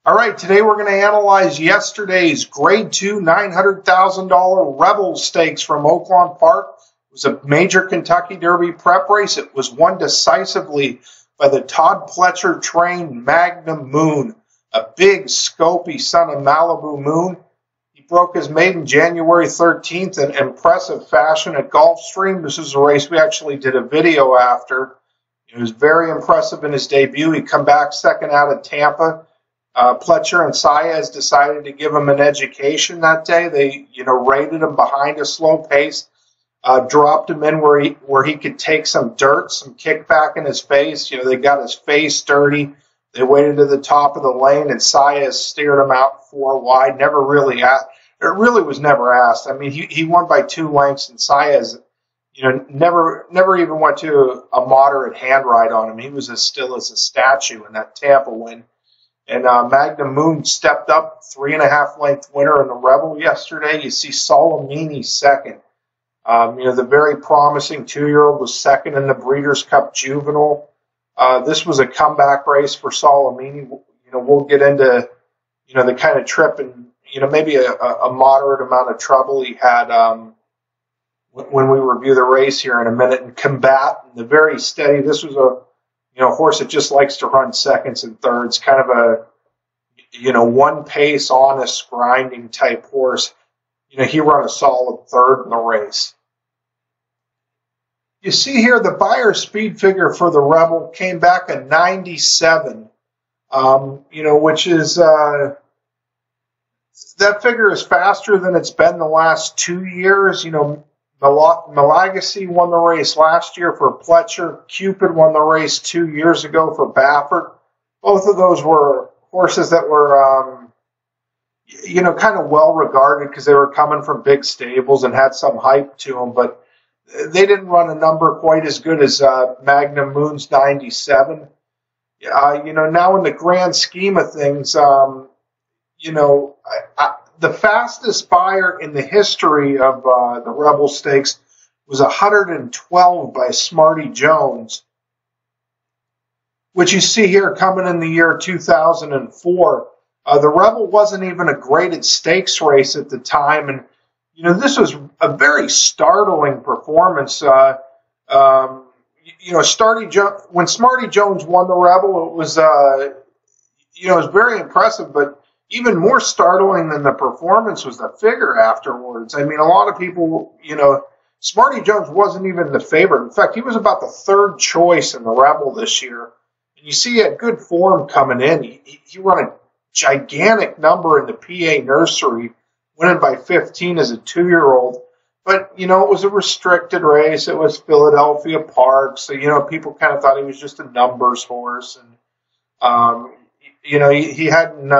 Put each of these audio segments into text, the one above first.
All right, today we're going to analyze yesterday's Grade 2 $900,000 Rebel Stakes from Oaklawn Park. It was a major Kentucky Derby prep race. It was won decisively by the Todd Pletcher-trained Magnum Moon, a big, scopy son of Malibu Moon. He broke his maiden January 13th in impressive fashion at Gulfstream. This is a race we actually did a video after. He was very impressive in his debut. He come back second out of Tampa. Pletcher and Saez decided to give him an education that day. They, rated him behind a slow pace, dropped him in where he could take some dirt, some kickback in his face. They got his face dirty. They waited to the top of the lane, and Saez steered him out 4 wide. It really was never asked. I mean, he won by 2 lengths, and Saez, never even went to a moderate hand ride on him. He was as still as a statue in that Tampa win. And Magnum Moon stepped up, 3.5 length winner in the Rebel yesterday. You see Solomini second. The very promising 2-year-old was second in the Breeders' Cup Juvenile. This was a comeback race for Solomini. We'll get into, the kind of trip and, maybe a moderate amount of trouble he had when we review the race here in a minute. And Combat, the very steady. This was a horse that just likes to run seconds and thirds, kind of a, one pace, honest, grinding type horse. He run a solid third in the race. You see here the Beyer speed figure for the Rebel came back a 97, which is, that figure is faster than it's been the last 2 years. Malagasi won the race last year for Pletcher. Cupid won the race 2 years ago for Baffert. Both of those were horses that were, kind of well regarded because they were coming from big stables and had some hype to them, but they didn't run a number quite as good as Magnum Moon's 97. Now in the grand scheme of things, the fastest Beyer in the history of the Rebel Stakes was 112 by Smarty Jones, which you see here coming in the year 2004. The Rebel wasn't even a graded stakes race at the time, and this was a very startling performance. When Smarty Jones won the Rebel, it was it was very impressive, but even more startling than the performance was the figure afterwards. I mean, a lot of people, Smarty Jones wasn't even the favorite. In fact, he was about the 3rd choice in the Rebel this year. And you see he had good form coming in. He run a gigantic number in the PA nursery, winning by 15 as a 2-year-old. But, it was a restricted race. It was Philadelphia Park. So, people kind of thought he was just a numbers horse. And, he hadn't...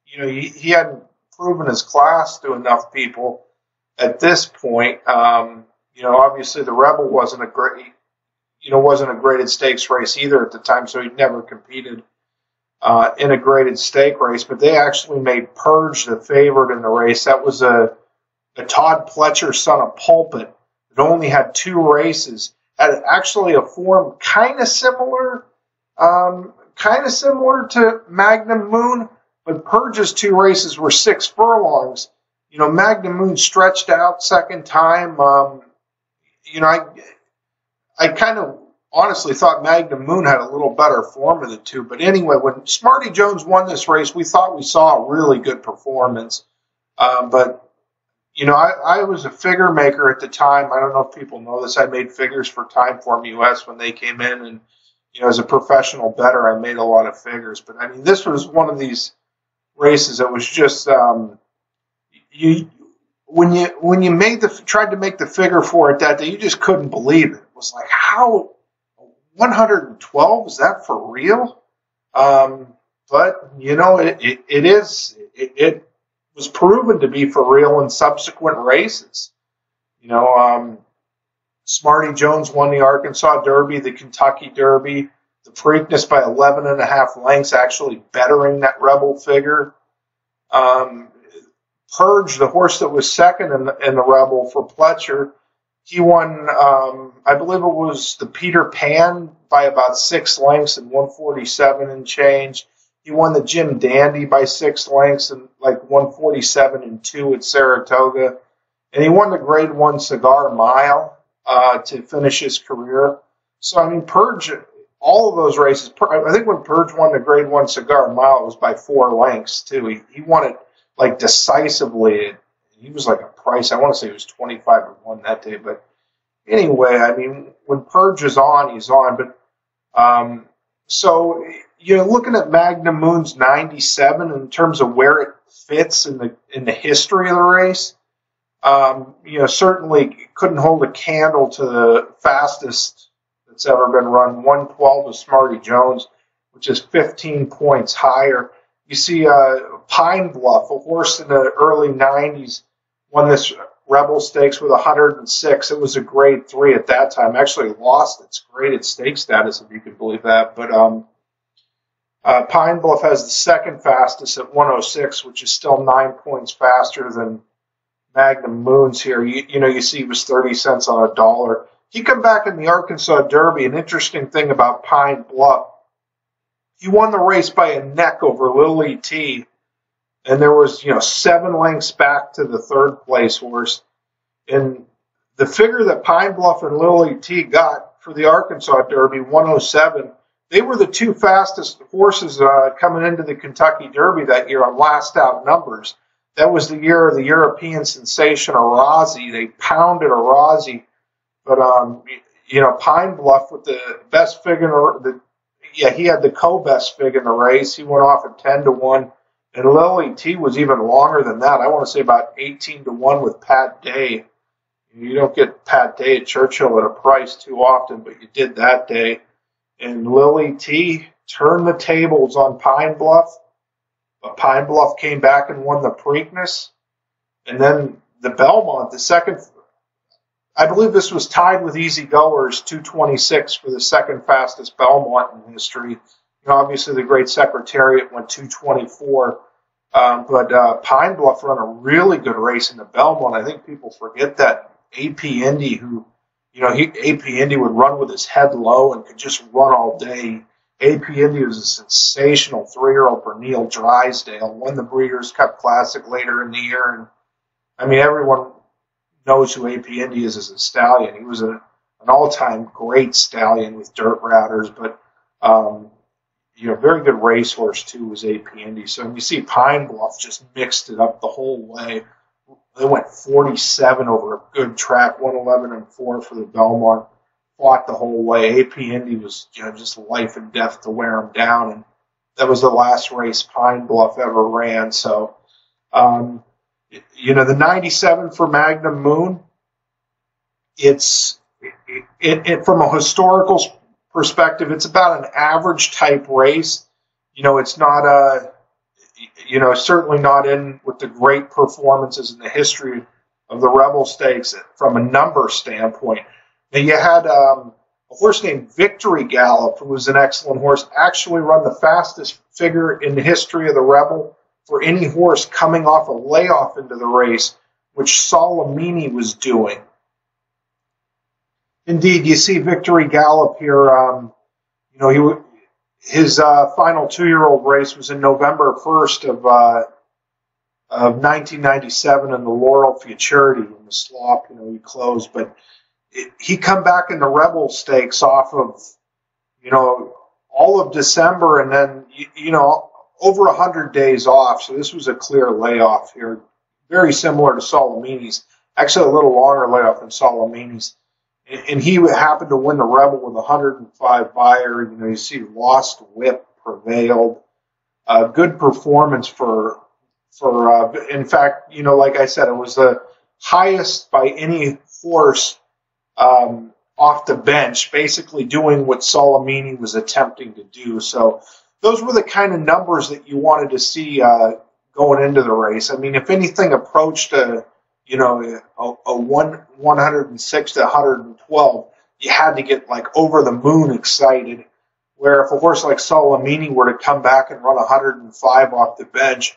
he hadn't proven his class to enough people at this point. Obviously the Rebel wasn't a graded stakes race either at the time, so he'd never competed in a graded stake race. But they actually made Purge the favorite in the race. That was a Todd Pletcher son of Pulpit that only had 2 races. Had actually a form kind of similar to Magnum Moon. But Purge's 2 races were 6 furlongs. Magnum Moon stretched out second time. I kind of honestly thought Magnum Moon had a little better form of the 2. But anyway, when Smarty Jones won this race, we thought we saw a really good performance. But I was a figure maker at the time. I don't know if people know this. I made figures for Timeform US when they came in. And, as a professional bettor, I made a lot of figures. But, I mean, this was one of these races that was just when you tried to make the figure for it that day, you just couldn't believe it. It was like, how 112, is that for real? But it was proven to be for real in subsequent races. Smarty Jones won the Arkansas Derby, the Kentucky Derby, the Preakness by 11.5 lengths, actually bettering that Rebel figure. Purge, the horse that was second in the Rebel for Pletcher, he won, I believe it was the Peter Pan by about 6 lengths and 147 and change. He won the Jim Dandy by 6 lengths and like 147-2 at Saratoga. And he won the Grade 1 Cigar Mile to finish his career. So, I mean, Purge, all of those races, I think when Purge won the Grade 1 Cigar Mile, it was by 4 lengths, too. He won it, like, decisively. He was like a price. I want to say he was 25-1 that day. But anyway, I mean, when Purge is on, he's on. But so, you know, looking at Magnum Moon's 97 in terms of where it fits in the history of the race, you know, certainly couldn't hold a candle to the fastest that's ever been run, 112 of Smarty Jones, which is 15 points higher. You see Pine Bluff, a horse in the early 90s, won this Rebel Stakes with 106. It was a Grade 3 at that time. Actually lost its graded stake status, if you can believe that. But Pine Bluff has the second fastest at 106, which is still 9 points faster than Magnum Moon's here. You know, you see he was 30 cents on a dollar. He come back in the Arkansas Derby. An interesting thing about Pine Bluff, he won the race by a neck over Lily T. And there was, you know, 7 lengths back to the third place horse. And the figure that Pine Bluff and Lily T got for the Arkansas Derby, 107, they were the 2 fastest horses coming into the Kentucky Derby that year on last out numbers. That was the year of the European sensation Arazi. They pounded Arazi. But, you know, Pine Bluff with the best figure, he had the co-best fig in the race. He went off at 10-1. And Lily T was even longer than that. I want to say about 18-1 with Pat Day. You don't get Pat Day at Churchill at a price too often, but you did that day. And Lily T turned the tables on Pine Bluff. But Pine Bluff came back and won the Preakness. And then the Belmont, the second, I believe this was tied with Easy Goers, 226 for the second fastest Belmont in history. You know, obviously, the Great Secretariat went 224, but Pine Bluff ran a really good race in the Belmont. I think people forget that AP Indy, who, you know, AP Indy would run with his head low and could just run all day. AP Indy was a sensational 3-year-old for Neil Drysdale, won the Breeders' Cup Classic later in the year. And I mean, everyone knows who AP Indy is as a stallion. He was an all-time great stallion with dirt routers, but you know, very good racehorse, too, was AP Indy. So you see Pine Bluff just mixed it up the whole way. They went 47 over a good track, 111-4 for the Belmont, fought the whole way. AP Indy was, you know, just life and death to wear him down. And that was the last race Pine Bluff ever ran. So, you know, the 97 for Magnum Moon, it's from a historical perspective, it's about an average type race. You know, it's not you know, certainly not in with the great performances in the history of the Rebel Stakes from a number standpoint. Now, you had a horse named Victory Gallop, who was an excellent horse, actually run the fastest figure in the history of the Rebel for any horse coming off a layoff into the race, which Solomini was doing. Indeed, you see Victory Gallop here. You know, his final 2-year-old race was in November 1st of 1997 in the Laurel Futurity in the Slop. You know, he closed, but he come back in the Rebel Stakes off of, you know, all of December, and then you know, over 100 days off. So this was a clear layoff here, very similar to Solomini's. Actually, a little longer layoff than Solomini's. And he happened to win the Rebel with 105 buyer. You know, you see Lost Whip prevailed. Good performance for in fact, you know, like I said, it was the highest by any horse off the bench, basically doing what Solomini was attempting to do. So those were the kind of numbers that you wanted to see going into the race. I mean, if anything approached you know, a 106 to 112, you had to get like over the moon excited. Where if a horse like Solomini were to come back and run 105 off the bench,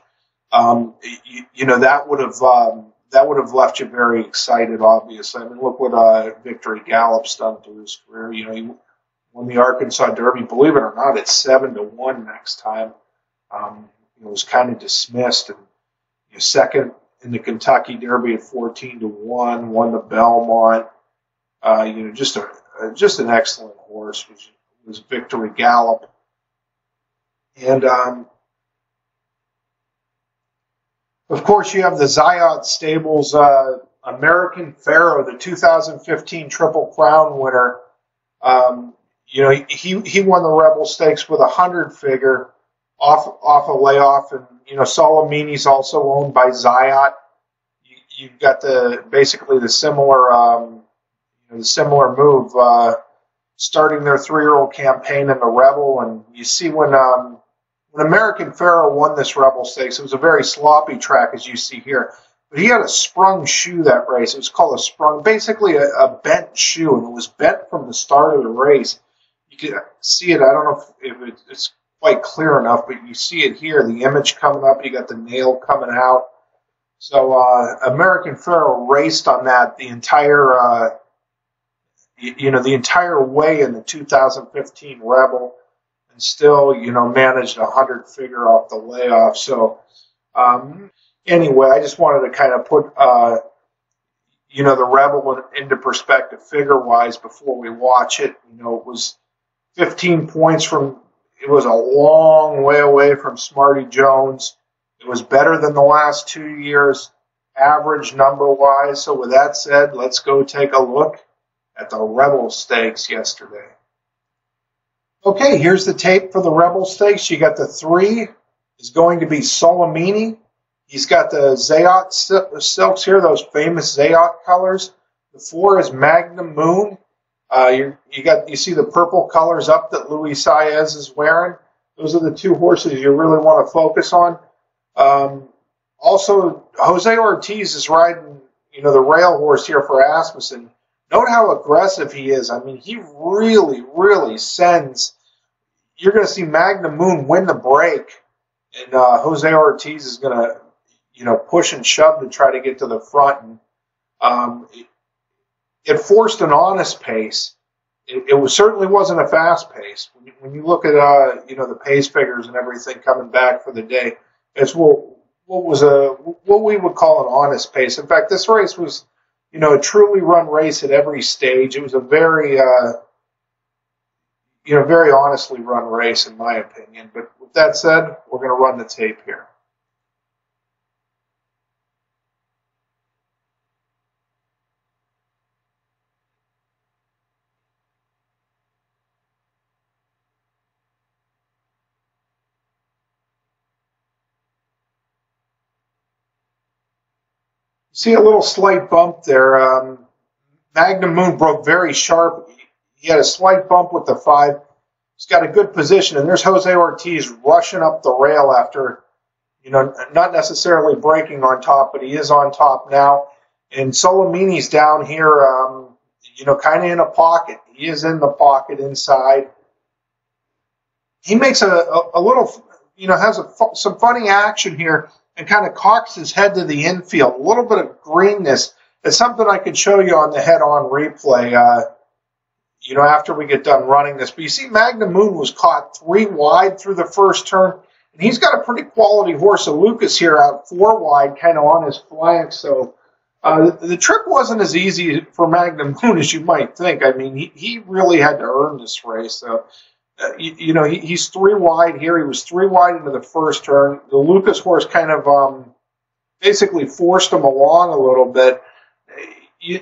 you know, that would have left you very excited. Obviously, I mean, look what Victory Gallop's done through his career. You know, he won the Arkansas Derby. Believe it or not, it's 7-1 next time. was kind of dismissed. And second in the Kentucky Derby at 14-1, won the Belmont. Just an excellent horse. Was Victory Gallop. And of course, you have the Zayat Stables American Pharaoh, the 2015 Triple Crown winner. He won the Rebel Stakes with a 100-figure off a layoff, and Solomini's also owned by Zayat. You've got basically the similar move, starting their 3-year-old campaign in the Rebel, and you see when American Pharaoh won this Rebel Stakes, it was a very sloppy track, as you see here. But he had a sprung shoe that race. It was called a sprung, basically a bent shoe, and it was bent from the start of the race. You can see it. I don't know if it's quite clear enough, but you see it here, the image coming up. You got the nail coming out. So American Pharaoh raced on that the entire, the entire way in the 2015 Rebel, and still, managed a 100-figure off the layoff. So anyway, I just wanted to kind of put, the Rebel into perspective figure-wise before we watch it. It was 15 points from, it was a long way away from Smarty Jones. It was better than the last 2 years, average number-wise. So with that said, let's go take a look at the Rebel Stakes yesterday. Okay, here's the tape for the Rebel Stakes. You got the 3 is going to be Solomini. He's got the Zayat silks here, those famous Zayat colors. The 4 is Magnum Moon. You see the purple colors up that Luis Saez is wearing. Those are the 2 horses you really want to focus on. Also, Jose Ortiz is riding, the rail horse here for Asmussen. Note how aggressive he is. I mean, he really, really sends. You're going to see Magnum Moon win the break, and Jose Ortiz is going to, push and shove to try to get to the front. And it forced an honest pace. It certainly wasn't a fast pace. When you look at the pace figures and everything coming back for the day, it's what we would call an honest pace. In fact, this race was a truly run race at every stage. It was a very very honestly run race in my opinion. But with that said, we're going to run the tape here. See a little slight bump there. Magnum Moon broke very sharp. He had a slight bump with the 5. He's got a good position, and there's Jose Ortiz rushing up the rail after, not necessarily breaking on top, but he is on top now. And Solomini's down here, kind of in a pocket. He is in the pocket inside. He makes a little, has some funny action here, and kind of cocks his head to the infield. A little bit of greenness. It's something I could show you on the head-on replay, after we get done running this. But you see Magnum Moon was caught 3 wide through the first turn, and he's got a pretty quality horse. So Lucas here out 4 wide, kind of on his flank. So the trip wasn't as easy for Magnum Moon as you might think. I mean, he really had to earn this race. So he's 3 wide here. He was 3 wide into the first turn. The Lucas horse kind of basically forced him along a little bit.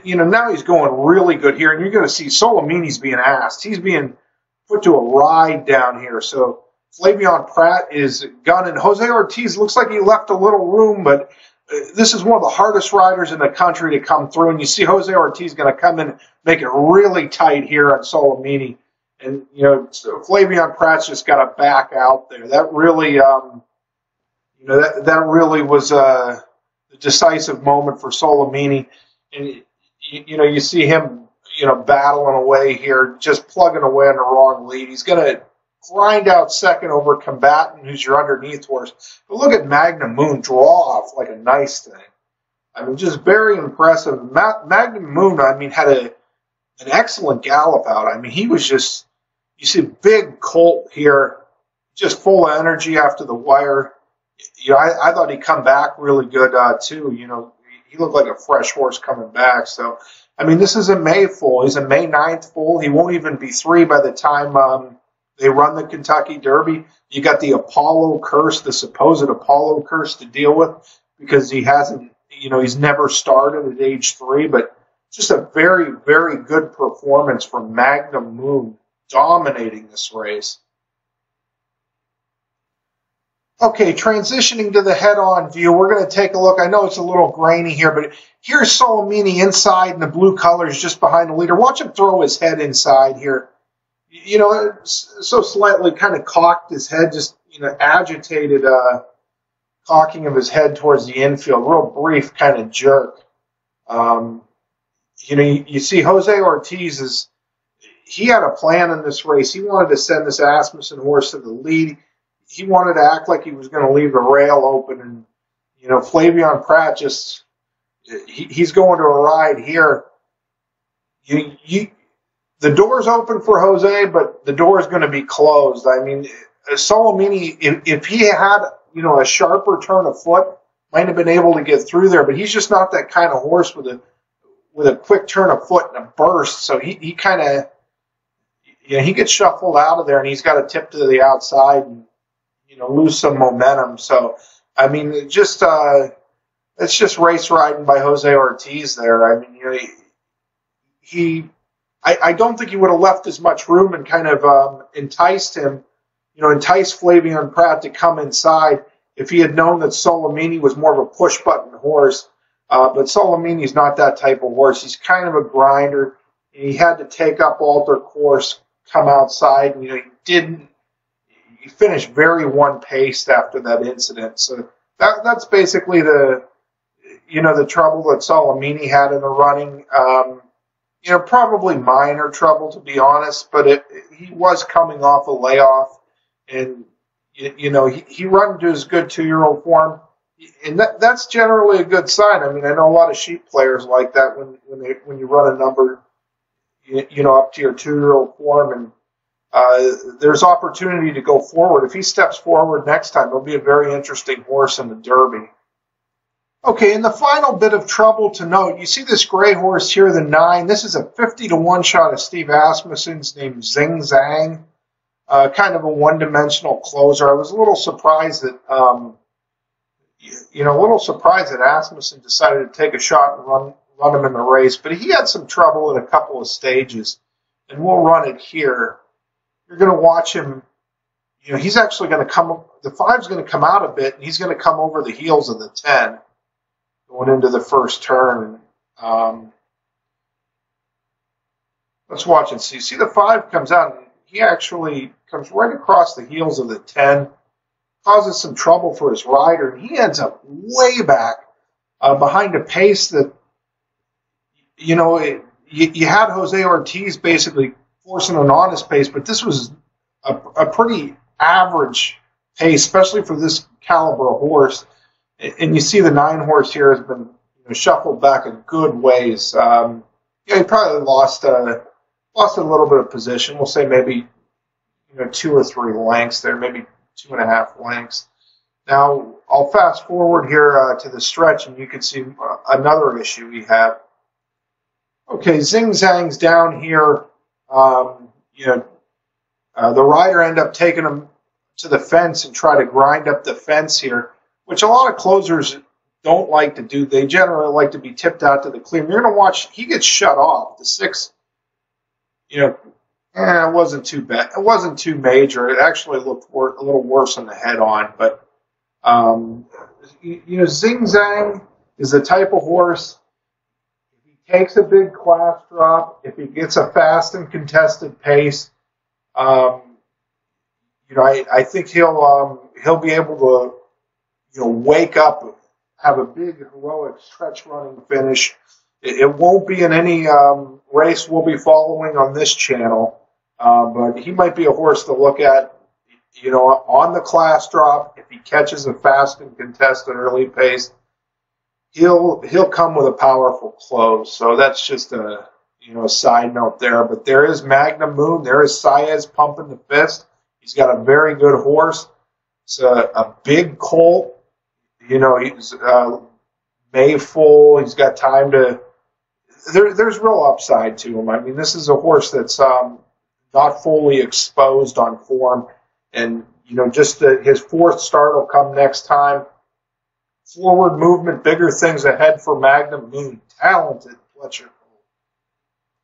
Now he's going really good here, and you're going to see Solomini's being asked. He's being put to a ride down here. So Flavien Prat is gunning. Jose Ortiz looks like he left a little room, but this is one of the hardest riders in the country to come through, and you see Jose Ortiz going to come in and make it really tight here on Solomini. And, so Flavien Prat's just got to back out there. That really, that really was a decisive moment for Solomini. And, you see him, battling away here, just plugging away on the wrong lead. He's going to grind out second over Combatant, who's your underneath horse. But look at Magnum Moon draw off like a nice thing. I mean, just very impressive. Magnum Moon, had an excellent gallop out. I mean, he was just, you see big colt here, just full of energy after the wire. You know, I thought he'd come back really good too. You know, he looked like a fresh horse coming back. So, I mean, this is a May foal. He's a May 9th foal. He won't even be 3 by the time they run the Kentucky Derby. You got the Apollo curse, the supposed Apollo curse to deal with because he hasn't, you know, he's never started at age 3, but just a very, very good performance from Magnum Moon, dominating this race. Okay, transitioning to the head-on view, we're going to take a look. I know it's a little grainy here, but here's Solomini inside in the blue colors just behind the leader. Watch him throw his head inside here. You know, so slightly kind of cocked his head, just, you know, agitated cocking of his head towards the infield. Real brief kind of jerk. You know, you see Jose Ortiz he had a plan in this race. He wanted to send this Asmussen horse to the lead. He wanted to act like he was going to leave the rail open. And, you know, Flavien Prat he's going to a ride here. The door's open for Jose, but the door is going to be closed. I mean, Solomini, if he had, you know, a sharper turn of foot, might have been able to get through there, but he's just not that kind of horse with a quick turn of foot and a burst. So he kind of, you know, he gets shuffled out of there, and he's got to tip to the outside and, you know, lose some momentum. So, I mean, it's just race riding by Jose Ortiz there. I mean, you know, I don't think he would have left as much room and kind of enticed Flavien Prat to come inside if he had known that Solomini was more of a push-button horse. But Solomini's not that type of horse. He's kind of a grinder. He had to take up alter course, come outside, and, you know, he finished very one-paced after that incident. So that's basically the trouble that Solomini had in the running. You know, probably minor trouble, to be honest, but he was coming off a layoff, and, you know, he run to his good 2-year-old form, and that's generally a good sign. I mean, I know a lot of sheep players like that when you run a number, you know, up to your 2-year-old form, and there's opportunity to go forward. If he steps forward next time, it'll be a very interesting horse in the Derby. Okay, and the final bit of trouble to note, you see this gray horse here, the 9. This is a 50-to-1 shot of Steve Asmussen's named Zing Zang, kind of a one-dimensional closer. I was a little surprised that, Asmussen decided to take a shot and run him in the race, but he had some trouble in a couple of stages, and we'll run it here. You're going to watch him. You know, he's actually going to come. The 5's going to come out a bit, and he's going to come over the heels of the 10. Going into the first turn. Let's watch and see. See, the 5 comes out, and he actually comes right across the heels of the 10, causes some trouble for his rider, and he ends up way back behind a pace that, you know, you had Jose Ortiz basically forcing an honest pace, but this was a pretty average pace, especially for this caliber of horse. And you see the 9 horse here has been, you know, shuffled back a good ways. He probably lost a little bit of position. We'll say maybe, you know, 2 or 3 lengths there, maybe 2.5 lengths. Now I'll fast forward here to the stretch, and you can see another issue we have. Okay, Zing Zang's down here. The rider ended up taking him to the fence and try to grind up the fence here, which a lot of closers don't like to do. They generally like to be tipped out to the clear. You're going to watch, he gets shut off. The 6, you know, it wasn't too bad. It wasn't too major. It actually looked a little worse on the head-on. But, you know, Zing Zang is the type of horse, if he takes a big class drop, if he gets a fast and contested pace, you know, I think he'll be able to, you know, wake up, have a big heroic stretch running finish. It won't be in any race we'll be following on this channel, but he might be a horse to look at, you know, on the class drop. If he catches a fast and contested early pace, he'll come with a powerful close. So that's just a side note there. But there is Magnum Moon. There is Saez pumping the fist. He's got a very good horse. It's a big colt. You know, he's Mayful. He's got time to. There's real upside to him. I mean, this is a horse that's not fully exposed on form, and you know, just his fourth start will come next time. Forward movement, bigger things ahead for Magnum Moon. Talented Fletcher.